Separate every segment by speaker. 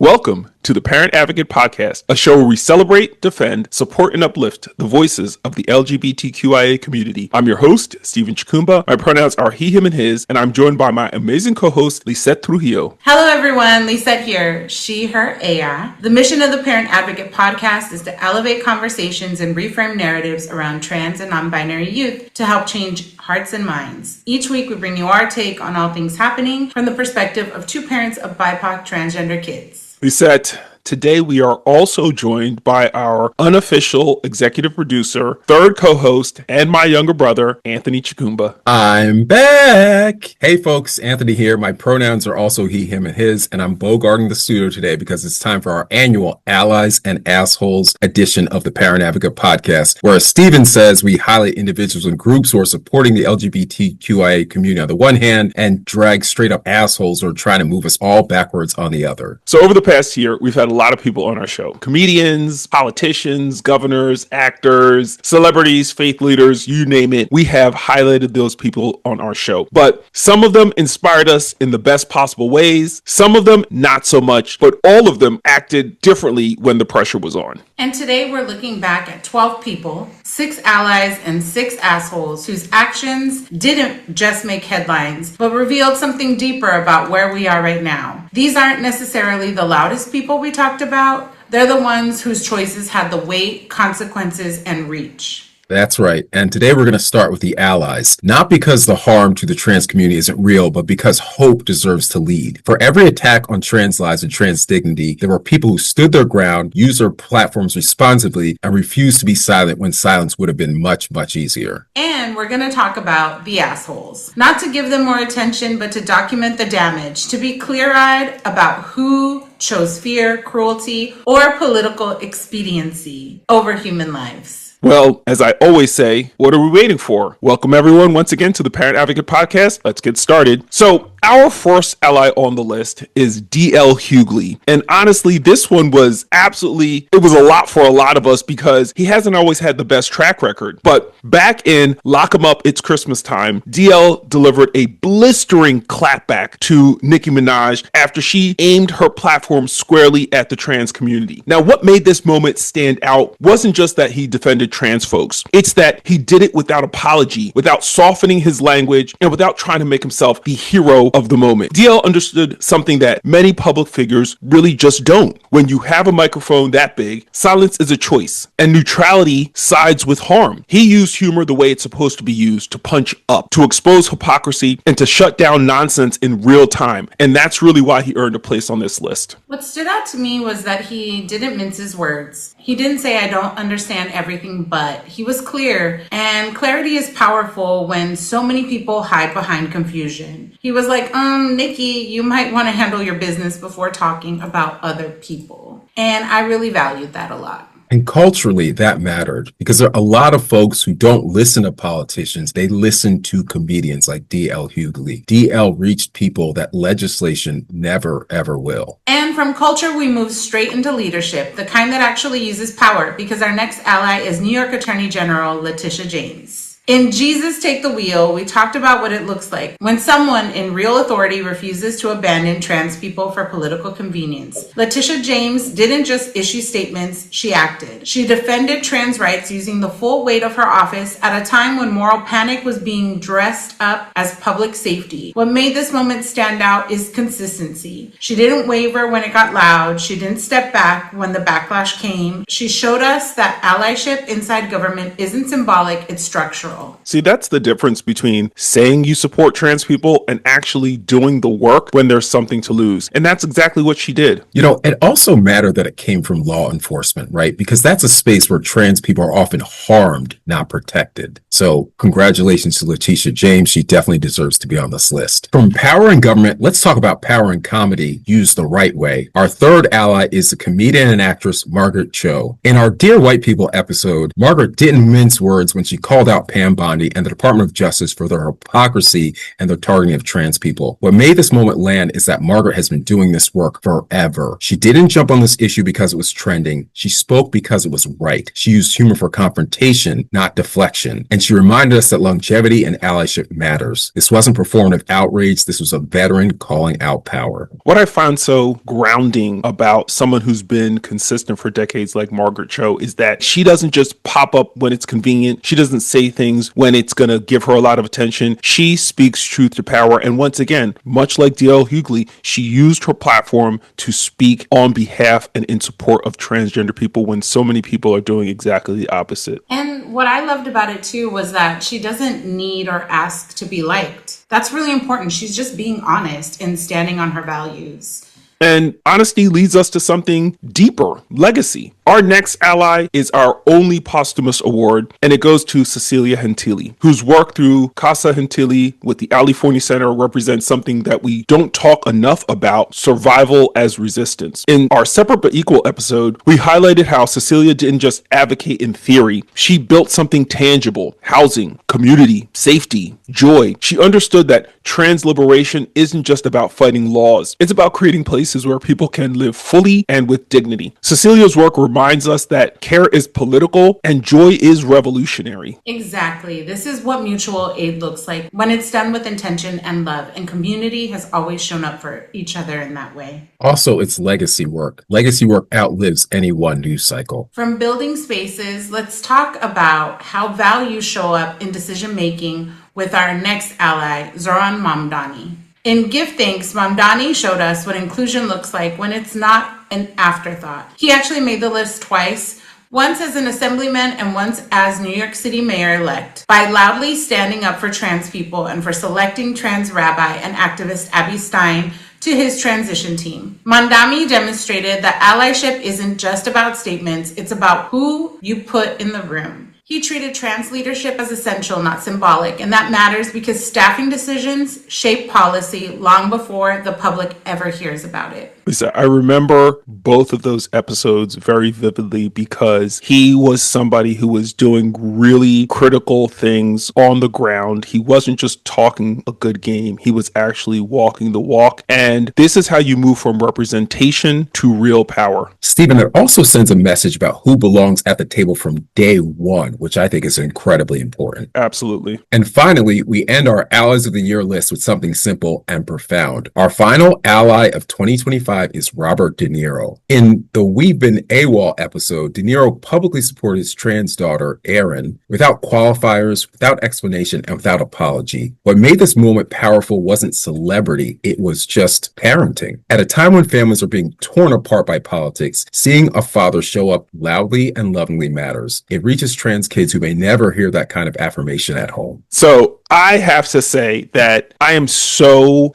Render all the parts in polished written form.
Speaker 1: Welcome to the Parent Advocate Podcast, a show where we celebrate, defend, support, and uplift the voices of the LGBTQIA community. I'm your host, Stephen Chikumba. My pronouns are he, him, and his, and I'm joined by my amazing co-host, Lisette Trujillo.
Speaker 2: Hello, everyone. Lisette here. She, her, ella. The mission of the Parent Advocate Podcast is to elevate conversations and reframe narratives around trans and non-binary youth to help change hearts and minds. Each week, we bring you our take on all things happening from the perspective of two parents of BIPOC transgender kids.
Speaker 1: Lisette, today we are also joined by our unofficial executive producer, third co-host, and my younger brother, Anthony Chikumba.
Speaker 3: I'm back. Hey folks, Anthony here. My pronouns are also he, him, and his, and I'm bogarting the studio today because it's time for our annual Allies and Assholes edition of the Parent Advocate Podcast, where, as Stephen says, we highlight individuals and groups who are supporting the LGBTQIA community on the one hand and drag straight up assholes who are trying to move us all backwards on the other.
Speaker 1: So over the past year, we've had a lot of people on our show. Comedians, politicians, governors, actors, celebrities, faith leaders, you name it. We have highlighted those people on our show. But some of them inspired us in the best possible ways. Some of them not so much, but all of them acted differently when the pressure was on.
Speaker 2: And today we're looking back at 12 people, 6 allies and 6 assholes whose actions didn't just make headlines, but revealed something deeper about where we are right now. These aren't necessarily the loudest people we talked about. They're the ones whose choices had the weight, consequences, and reach.
Speaker 3: That's right. And today we're going to start with the allies, not because the harm to the trans community isn't real, but because hope deserves to lead. For every attack on trans lives and trans dignity, there were people who stood their ground, used their platforms responsibly, and refused to be silent when silence would have been much, much easier.
Speaker 2: And we're going to talk about the assholes. Not to give them more attention, but to document the damage, to be clear-eyed about who chose fear, cruelty, or political expediency over human lives.
Speaker 1: Well, as I always say, what are we waiting for? Welcome everyone once again to the Parent Advocate Podcast. Let's get started. So our first ally on the list is D.L. Hughley. And honestly, this one was it was a lot for a lot of us because he hasn't always had the best track record. But back in Lock 'em Up, It's Christmas Time, D.L. delivered a blistering clapback to Nicki Minaj after she aimed her platform squarely at the trans community. Now, what made this moment stand out wasn't just that he defended trans folks. It's that he did it without apology, without softening his language, and without trying to make himself the hero of the moment. DL understood something that many public figures really just don't. When you have a microphone that big, silence is a choice, and neutrality sides with harm. He used humor the way it's supposed to be used, to punch up, to expose hypocrisy, and to shut down nonsense in real time. And that's really why he earned a place on this list.
Speaker 2: What stood out to me was that he didn't mince his words. He didn't say, I don't understand everything, but he was clear. And clarity is powerful when so many people hide behind confusion. He was like, Nikki, you might want to handle your business before talking about other people. And I really valued that a lot.
Speaker 3: And culturally, that mattered because there are a lot of folks who don't listen to politicians. They listen to comedians like D.L. Hughley. D.L. reached people that legislation never, ever will.
Speaker 2: And from culture, we move straight into leadership, the kind that actually uses power, because our next ally is New York Attorney General Letitia James. In Jesus Take the Wheel, we talked about what it looks like when someone in real authority refuses to abandon trans people for political convenience. Letitia James didn't just issue statements, she acted. She defended trans rights using the full weight of her office at a time when moral panic was being dressed up as public safety. What made this moment stand out is consistency. She didn't waver when it got loud. She didn't step back when the backlash came. She showed us that allyship inside government isn't symbolic, it's structural.
Speaker 1: See, that's the difference between saying you support trans people and actually doing the work when there's something to lose. And that's exactly what she did.
Speaker 3: You know, it also mattered that it came from law enforcement, right? Because that's a space where trans people are often harmed, not protected. So congratulations to Letitia James. She definitely deserves to be on this list. From power in government, let's talk about power in comedy used the right way. Our third ally is the comedian and actress Margaret Cho. In our Dear White People episode, Margaret didn't mince words when she called out Pam Pam Bondi and the Department of Justice for their hypocrisy and their targeting of trans people. What made this moment land is that Margaret has been doing this work forever. She didn't jump on this issue because it was trending. She spoke because it was right. She used humor for confrontation, not deflection. And she reminded us that longevity and allyship matters. This wasn't performative outrage. This was a veteran calling out power.
Speaker 1: What I find so grounding about someone who's been consistent for decades like Margaret Cho is that she doesn't just pop up when it's convenient. She doesn't say things when it's going to give her a lot of attention. She speaks truth to power. And once again, much like D.L. Hughley, she used her platform to speak on behalf and in support of transgender people when so many people are doing exactly the opposite.
Speaker 2: And what I loved about it too was that she doesn't need or ask to be liked. That's really important. She's just being honest and standing on her values.
Speaker 1: And honesty leads us to something deeper, legacy. Our next ally is our only posthumous award, and it goes to Cecilia Gentili, whose work through Casa Gentili with the Ali Forney Center represents something that we don't talk enough about, survival as resistance. In our Separate But Equal episode, we highlighted how Cecilia didn't just advocate in theory. She built something tangible: housing, community, safety, joy. She understood that trans liberation isn't just about fighting laws. It's about creating places where people can live fully and with dignity. Cecilia's work reminds us that care is political and joy is revolutionary.
Speaker 2: Exactly. This is what mutual aid looks like when it's done with intention and love, and community has always shown up for each other in that way.
Speaker 3: Also, it's legacy work. Legacy work outlives any one news cycle.
Speaker 2: From building spaces, let's talk about how values show up in decision making with our next ally, Zohran Mamdani. In Give Thanks, Mamdani showed us what inclusion looks like when it's not an afterthought. He actually made the list twice, once as an assemblyman and once as New York City mayor-elect, by loudly standing up for trans people and for selecting trans rabbi and activist Abby Stein to his transition team. Mamdani demonstrated that allyship isn't just about statements, it's about who you put in the room. He treated trans leadership as essential, not symbolic, and that matters because staffing decisions shape policy long before the public ever hears about it.
Speaker 1: Lisa, I remember both of those episodes very vividly because he was somebody who was doing really critical things on the ground. He wasn't just talking a good game. He was actually walking the walk. And this is how you move from representation to real power.
Speaker 3: Stephen, it also sends a message about who belongs at the table from day one, which I think is incredibly important.
Speaker 1: Absolutely.
Speaker 3: And finally, we end our Allies of the Year list with something simple and profound. Our final ally of 2025 is Robert De Niro. In the We've Been AWOL episode, De Niro publicly supported his trans daughter, Erin, without qualifiers, without explanation, and without apology. What made this moment powerful wasn't celebrity, it was just parenting. At a time when families are being torn apart by politics, seeing a father show up loudly and lovingly matters. It reaches trans kids who may never hear that kind of affirmation at home.
Speaker 1: So I have to say that I am so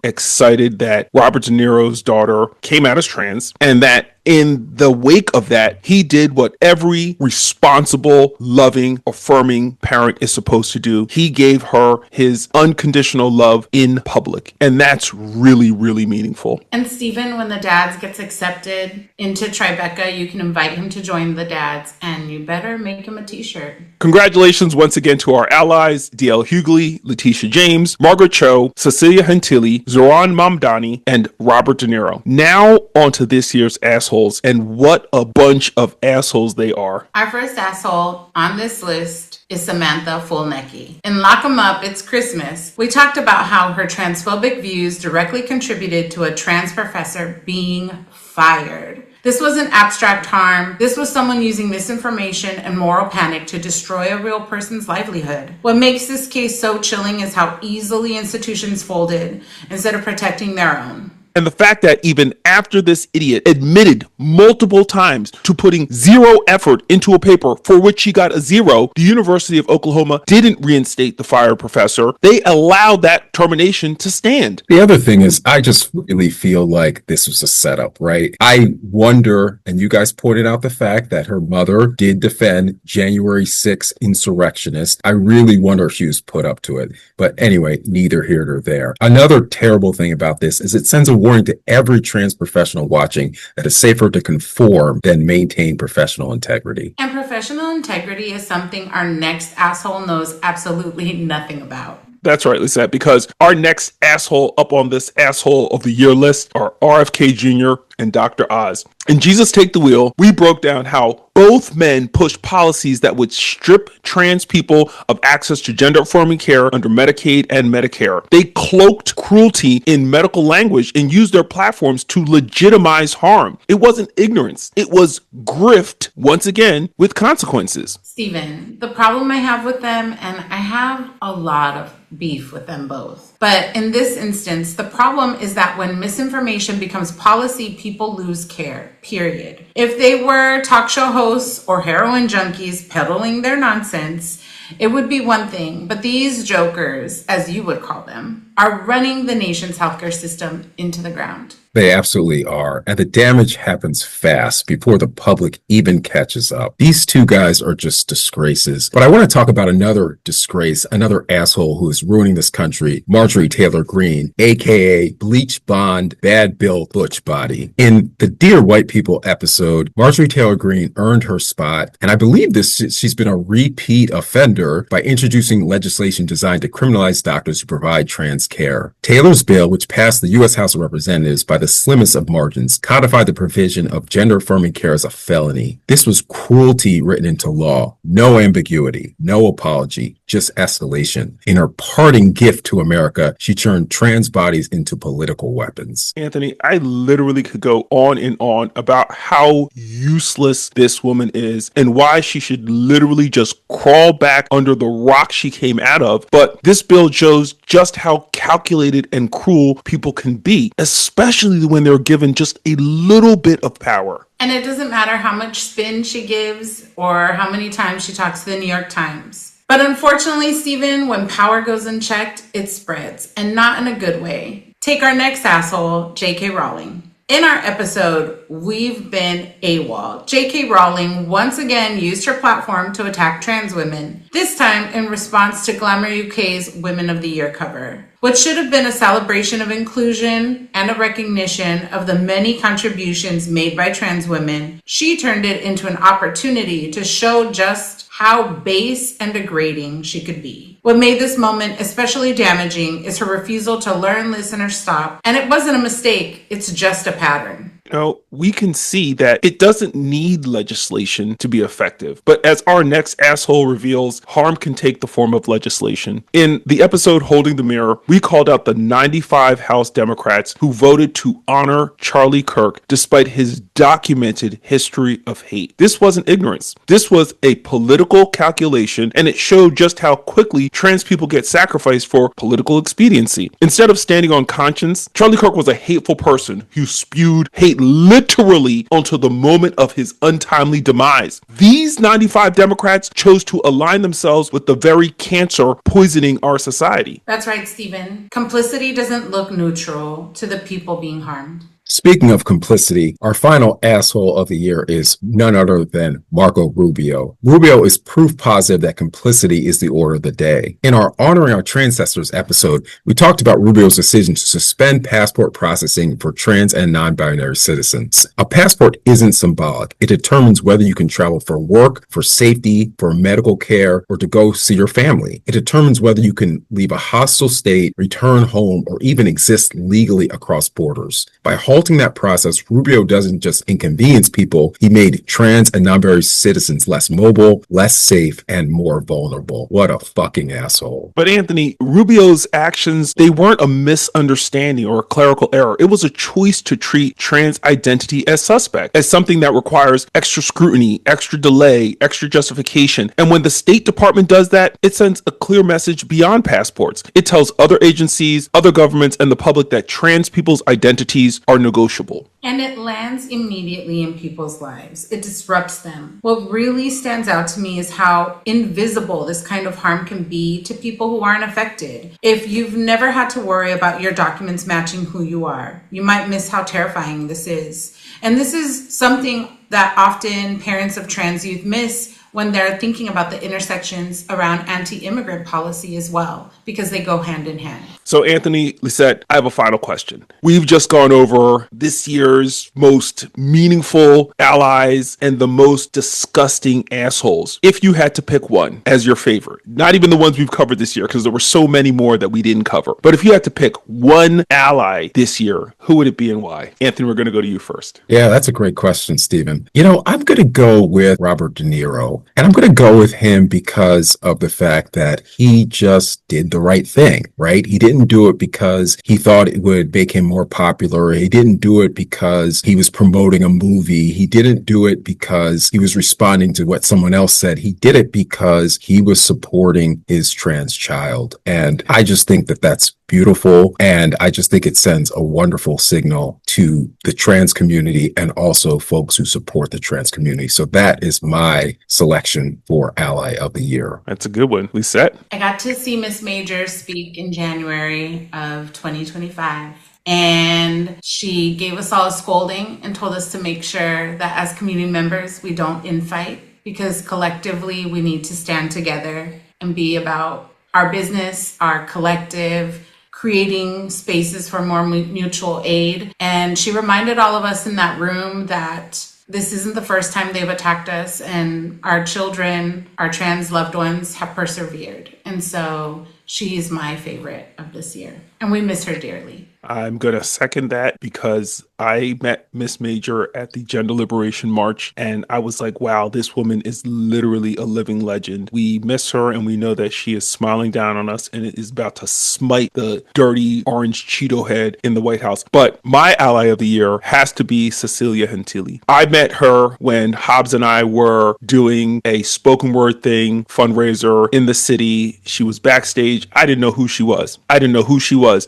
Speaker 1: excited that Robert De Niro's daughter came out as trans, and that in the wake of that, he did what every responsible, loving, affirming parent is supposed to do. He gave her his unconditional love in public. And that's really, really meaningful.
Speaker 2: And Stephen, when the dads gets accepted into Tribeca, you can invite him to join the dads, and you better make him a t-shirt.
Speaker 1: Congratulations once again to our allies, D.L. Hughley, Letitia James, Margaret Cho, Cecilia Gentili, Zohran Mamdani, and Robert De Niro. Now on to this year's assholes, and what a bunch of assholes they are.
Speaker 2: Our first asshole on this list is Samantha Fulnecki. In Lock 'em Up, It's Christmas, we talked about how her transphobic views directly contributed to a trans professor being fired. This wasn't abstract harm. This was someone using misinformation and moral panic to destroy a real person's livelihood. What makes this case so chilling is how easily institutions folded instead of protecting their own.
Speaker 1: And the fact that even after this idiot admitted multiple times to putting zero effort into a paper for which she got a 0, the University of Oklahoma didn't reinstate the fired professor. They allowed that termination to stand.
Speaker 3: The other thing is, I just really feel like this was a setup, right? I wonder, and you guys pointed out the fact that her mother did defend January 6th insurrectionists. I really wonder if she was put up to it. But anyway, neither here nor there. Another terrible thing about this is it sends a warning to every trans professional watching that it's safer to conform than maintain professional integrity.
Speaker 2: And professional integrity is something our next asshole knows absolutely nothing about.
Speaker 1: That's right, Lisette, because our next asshole up on this asshole of the year list are RFK Jr. and Dr. Oz. In Jesus Take the Wheel, we broke down how both men pushed policies that would strip trans people of access to gender-affirming care under Medicaid and Medicare. They cloaked cruelty in medical language and used their platforms to legitimize harm. It wasn't ignorance. It was grift, once again, with consequences.
Speaker 2: Stephen, the problem I have with them, and I have a lot of beef with them both. But in this instance, the problem is that when misinformation becomes policy, people lose care, period. If they were talk show hosts or heroin junkies peddling their nonsense, it would be one thing. But these jokers, as you would call them, are running the nation's healthcare system into the ground.
Speaker 3: They absolutely are. And the damage happens fast before the public even catches up. These two guys are just disgraces. But I want to talk about another disgrace, another asshole who is ruining this country, Marjorie Taylor Greene, aka Bleach Blonde, Bad Built Butch Body. In the Dear White People episode, Marjorie Taylor Greene earned her spot. And I believe she's been a repeat offender by introducing legislation designed to criminalize doctors who provide trans care. Taylor's bill, which passed the U.S. House of Representatives by the slimmest of margins, codified the provision of gender-affirming care as a felony. This was cruelty written into law. No ambiguity, no apology, just escalation. In her parting gift to America, she turned trans bodies into political weapons.
Speaker 1: Anthony, I literally could go on and on about how useless this woman is and why she should literally just crawl back under the rock she came out of. But this bill shows just how calculated and cruel people can be, especially when they're given just a little bit of power.
Speaker 2: And it doesn't matter how much spin she gives or how many times she talks to the New York Times. But unfortunately, Stephen, when power goes unchecked, it spreads, and not in a good way. Take our next asshole, J.K. Rowling. In our episode, we've been AWOL. J.K. Rowling once again used her platform to attack trans women, this time in response to Glamour UK's Women of the Year cover. What should have been a celebration of inclusion and a recognition of the many contributions made by trans women, she turned it into an opportunity to show just how base and degrading she could be. What made this moment especially damaging is her refusal to learn, listen, or stop. And it wasn't a mistake, it's just a pattern.
Speaker 1: You know, we can see that it doesn't need legislation to be effective. But as our next asshole reveals, harm can take the form of legislation. In the episode Holding the Mirror, we called out the 95 House Democrats who voted to honor Charlie Kirk despite his documented history of hate. This wasn't ignorance. This was a political calculation, and it showed just how quickly trans people get sacrificed for political expediency. Instead of standing on conscience, Charlie Kirk was a hateful person who spewed hate literally until the moment of his untimely demise. These 95 Democrats chose to align themselves with the very cancer poisoning our society.
Speaker 2: That's right, Stephen. Complicity doesn't look neutral to the people being harmed.
Speaker 3: Speaking of complicity, our final asshole of the year is none other than Marco Rubio. Rubio is proof positive that complicity is the order of the day. In our Honoring Our Transcestors episode, we talked about Rubio's decision to suspend passport processing for trans and non-binary citizens. A passport isn't symbolic. It determines whether you can travel for work, for safety, for medical care, or to go see your family. It determines whether you can leave a hostile state, return home, or even exist legally across borders. By halting that process, Rubio doesn't just inconvenience people, he made trans and non-binary citizens less mobile, less safe, and more vulnerable. What a fucking asshole.
Speaker 1: But Anthony, Rubio's actions, they weren't a misunderstanding or a clerical error. It was a choice to treat trans identity as suspect, as something that requires extra scrutiny, extra delay, extra justification. And when the State Department does that, it sends a clear message beyond passports. It tells other agencies, other governments, and the public that trans people's identities are negotiable.
Speaker 2: And it lands immediately in people's lives. It disrupts them. What really stands out to me is how invisible this kind of harm can be to people who aren't affected. If you've never had to worry about your documents matching who you are, you might miss how terrifying this is. And this is something that often parents of trans youth miss when they're thinking about the intersections around anti-immigrant policy as well, because they go hand in hand.
Speaker 1: So Anthony, Lisette, I have a final question. We've just gone over this year's most meaningful allies and the most disgusting assholes. If you had to pick one as your favorite, not even the ones we've covered this year, because there were so many more that we didn't cover. But if you had to pick one ally this year, who would it be and why? Anthony, we're going to go to you first.
Speaker 3: Yeah, that's a great question, Stephen. I'm going to go with Robert De Niro, and I'm going to go with him because of the fact that he just did the right thing, right? He didn't do it because he thought it would make him more popular. He didn't do it because he was promoting a movie. He didn't do it because he was responding to what someone else said. He did it because he was supporting his trans child. And I just think that that's beautiful. And I just think it sends a wonderful signal to the trans community and also folks who support the trans community. So that is my selection for Ally of the Year.
Speaker 1: That's a good one. Lisette?
Speaker 2: I got to see Miss Major speak in January of 2025. And she gave us all a scolding and told us to make sure that as community members, we don't infight, because collectively we need to stand together and be about our business, our collective, creating spaces for more mutual aid. And she reminded all of us in that room that this isn't the first time they've attacked us, and our children, our trans loved ones have persevered. And so she's my favorite of this year, and we miss her dearly.
Speaker 1: I'm going to second that because I met Miss Major at the Gender Liberation March, and I was like, wow, this woman is literally a living legend. We miss her, and we know that she is smiling down on us and is about to smite the dirty orange Cheeto head in the White House. But my ally of the year has to be Cecilia Gentili. I met her when Hobbs and I were doing a spoken word thing, fundraiser in the city. She was backstage. I didn't know who she was.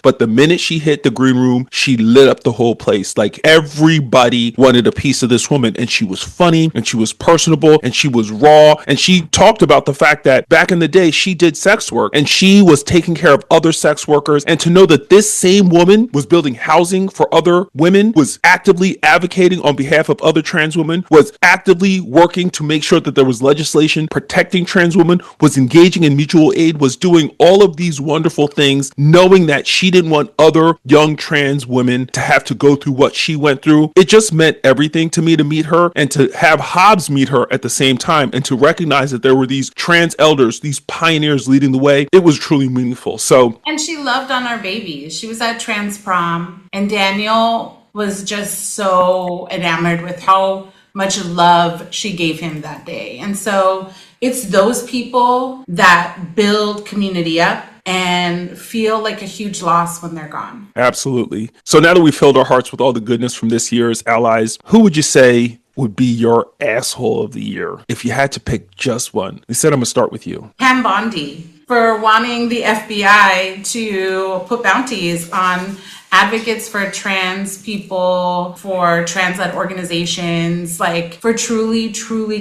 Speaker 1: But the minute she hit the green room, she lit up the whole place. Like, everybody wanted a piece of this woman, and she was funny, and she was personable, and she was raw, and she talked about the fact that back in the day she did sex work and she was taking care of other sex workers. And to know that this same woman was building housing for other women, was actively advocating on behalf of other trans women, was actively working to make sure that there was legislation protecting trans women, was engaging in mutual aid, was doing all of these wonderful things, knowing that she didn't want other young trans women to have to go through what she went through. It just meant everything to me to meet her, and to have Hobbs meet her at the same time, and to recognize that there were these trans elders, these pioneers leading the way. It was truly meaningful. So,
Speaker 2: and she loved on our babies. She was at trans prom, and Daniel was just so enamored with how much love she gave him that day. And so it's those people that build community up and feel like a huge loss when they're gone.
Speaker 1: Absolutely. So now that we filled our hearts with all the goodness from this year's allies, who would you say would be your asshole of the year if you had to pick just one? They said I'm going to start with you.
Speaker 2: Pam Bondi, for wanting the FBI to put bounties on advocates for trans people, for trans-led organizations, like for truly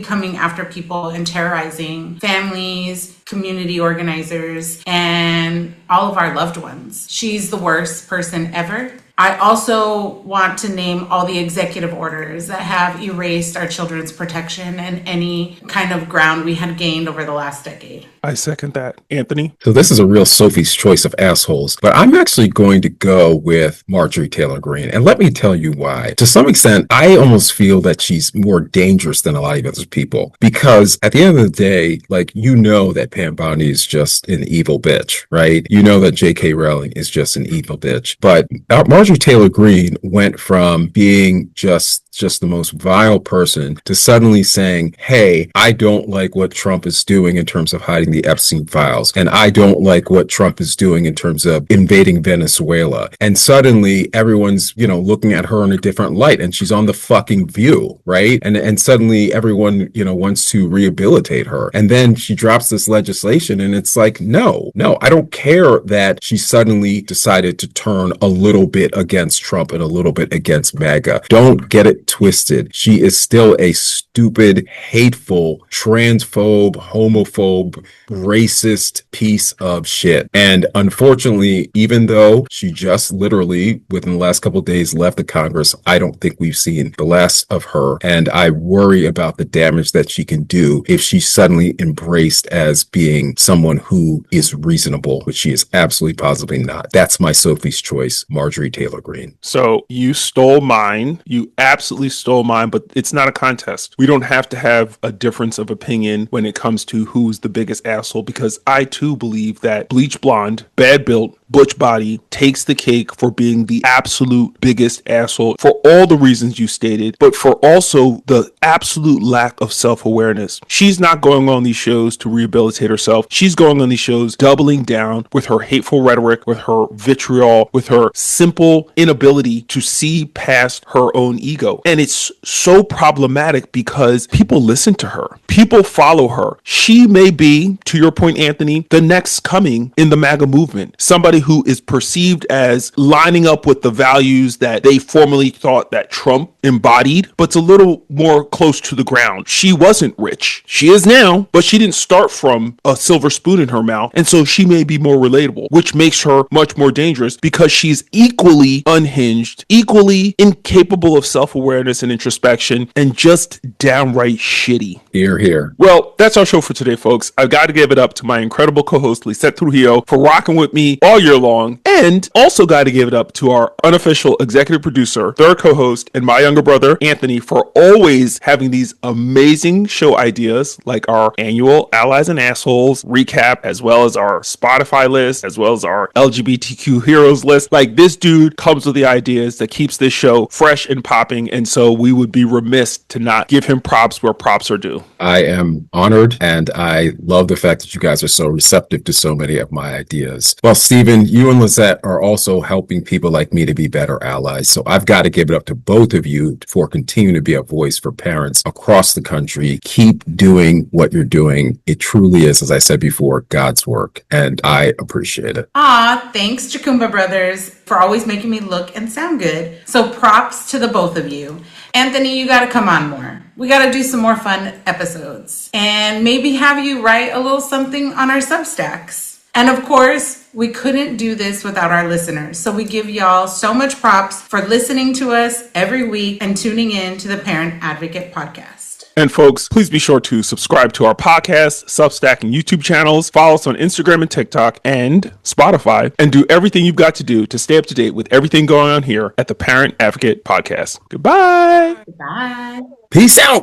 Speaker 2: coming after people and terrorizing families, community organizers, and all of our loved ones. She's the worst person ever. I also want to name all the executive orders that have erased our children's protection and any kind of ground we had gained over the last decade.
Speaker 1: I second that. Anthony?
Speaker 3: So this is a real Sophie's choice of assholes, but I'm actually going to go with Marjorie Taylor Greene. And let me tell you why. To some extent, I almost feel that she's more dangerous than a lot of other people, because at the end of the day, like, you know that Pam Bondi is just an evil bitch, right? You know that J.K. Rowling is just an evil bitch. But Marjorie Taylor Greene went from being just the most vile person to suddenly saying, hey, I don't like what Trump is doing in terms of hiding the Epstein files, and I don't like what Trump is doing in terms of invading Venezuela. And suddenly everyone's, looking at her in a different light, and she's on the fucking View, right? And suddenly everyone, wants to rehabilitate her. And then she drops this legislation, and it's like, no, I don't care that she suddenly decided to turn a little bit against Trump and a little bit against MAGA. Don't get it twisted. She is still a stupid, hateful, transphobe, homophobe, racist piece of shit. And unfortunately, even though she just literally within the last couple of days left the Congress, I don't think we've seen the last of her. And I worry about the damage that she can do if she's suddenly embraced as being someone who is reasonable, which she is absolutely positively not. That's my Sophie's choice, Marjorie Taylor Greene.
Speaker 1: So you stole mine. You absolutely stole mine, but it's not a contest. We don't have to have a difference of opinion when it comes to who's the biggest asshole, because I too believe that bleach blonde, bad built, butch body takes the cake for being the absolute biggest asshole for all the reasons you stated, but for also the absolute lack of self-awareness. She's not going on these shows to rehabilitate herself. She's going on these shows doubling down with her hateful rhetoric, with her vitriol, with her simple inability to see past her own ego. And it's so problematic because people listen to her. People follow her. She may be, to your point, Anthony, the next coming in the MAGA movement. Somebody who is perceived as lining up with the values that they formerly thought that Trump embodied, but it's a little more close to the ground. She wasn't rich. She is now, but she didn't start from a silver spoon in her mouth. And so she may be more relatable, which makes her much more dangerous because she's equally unhinged, equally incapable of self-awareness and introspection, and just downright shitty.
Speaker 3: Hear, hear.
Speaker 1: Well, that's our show for today, folks. I've got to give it up to my incredible co-host, Lisette Trujillo, for rocking with me all year long, and also got to give it up to our unofficial executive producer, third co-host, and my younger brother, Anthony, for always having these amazing show ideas like our annual Allies and Assholes recap, as well as our Spotify list, as well as our LGBTQ heroes list. Like, this dude comes with the ideas that keeps this show fresh and popping, and so we would be remiss to not give him props where props are due.
Speaker 3: I am honored, and I love the fact that you guys are so receptive to so many of my ideas. Well, Stephen, you and Lisette are also helping people like me to be better allies. So I've got to give it up to both of you for continuing to be a voice for parents across the country. Keep doing what you're doing. It truly is, as I said before, God's work, and I appreciate it.
Speaker 2: Thanks, Jakumba Brothers, for always making me look and sound good. So props to the both of you. Anthony, you got to come on more. We got to do some more fun episodes and maybe have you write a little something on our Substacks. And of course, we couldn't do this without our listeners. So we give y'all so much props for listening to us every week and tuning in to the Parent Advocate Podcast.
Speaker 1: And folks, please be sure to subscribe to our podcast, Substack, and YouTube channels. Follow us on Instagram and TikTok and Spotify, and do everything you've got to do to stay up to date with everything going on here at the Parent Advocate Podcast. Goodbye.
Speaker 2: Bye.
Speaker 3: Peace out.